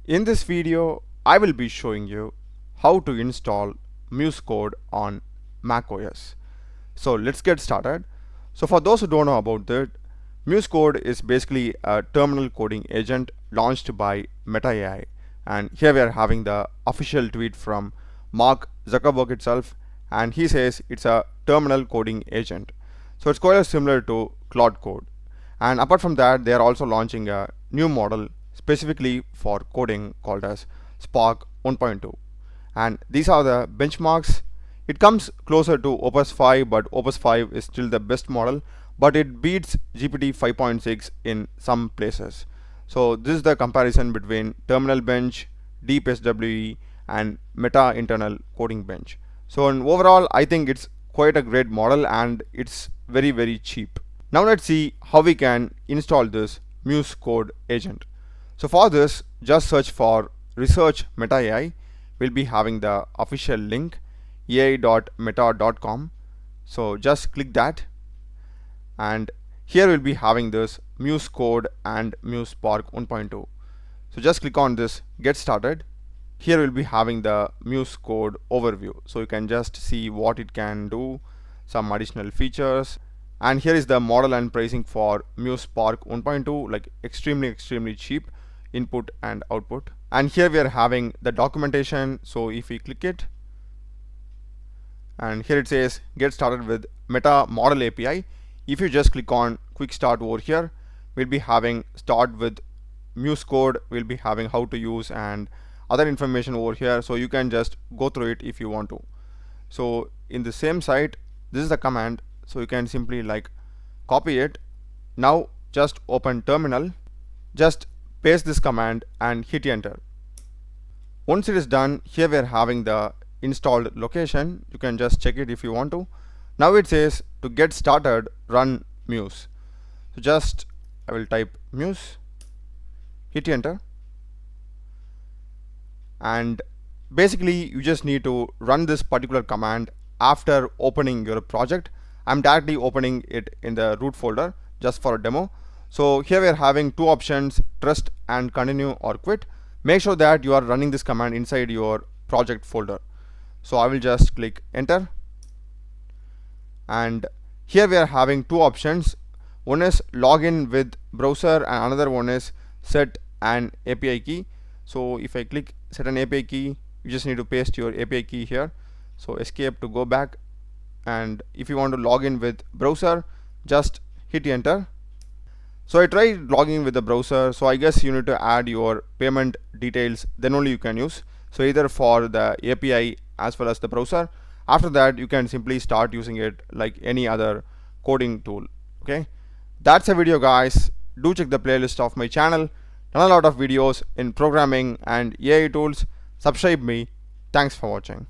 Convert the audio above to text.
In this video, I will be showing you how to install Muse code on macOS. So let's get started. So for those who don't know about that, Muse code is basically a terminal coding agent launched by Meta AI. And here we are having the official tweet from Mark Zuckerberg itself, and he says it's a terminal coding agent. So it's quite similar to Claude Code. And apart from that, they are also launching a new model specifically for coding called as Spark 1.2. And these are the benchmarks. It comes closer to Opus 5, but Opus 5 is still the best model, but it beats GPT 5.6 in some places. So this is the comparison between Terminal Bench, Deep SWE, and Meta Internal Coding Bench. So in overall, I think it's quite a great model and it's very cheap. Now let's see how we can install this Muse code agent. So for this, just search for research Meta AI. We'll be having the official link ai.meta.com. So just click that, and here we'll be having this Muse code and Muse Spark 1.2. So just click on this get started. Here we'll be having the Muse code overview, so you can just see what it can do, some additional features. And here is the model and pricing for Muse Spark 1.2, like extremely cheap input and output. And here we are having the documentation. So if we click it, and here it says get started with Meta Model API. If you just click on quick start over here, we'll be having start with Muse code, we'll be having how to use and other information over here, so you can just go through it if you want to. So in the same site, this is the command, so you can simply like copy it. Now just open terminal, just paste this command and hit enter. Once it is done, here we are having the installed location. You can just check it if you want to. Now it says to get started, run Muse. So just I will type Muse, hit enter, and basically you just need to run this particular command after opening your project. I'm directly opening it in the root folder just for a demo. So here we are having two options, trust and continue or quit. Make sure that you are running this command inside your project folder. So I will just click enter, and here we are having two options. One is login with browser and another one is set an API key. So if I click set an API key, you just need to paste your API key here. So escape to go back, and if you want to log in with browser, just hit enter. So I tried logging with the browser, so I guess you need to add your payment details, then only you can use. So either for the API as well as the browser. After that, you can simply start using it like any other coding tool. Okay, that's a video, guys. Do check the playlist of my channel. Done a lot of videos in programming and AI tools. Subscribe me. Thanks for watching.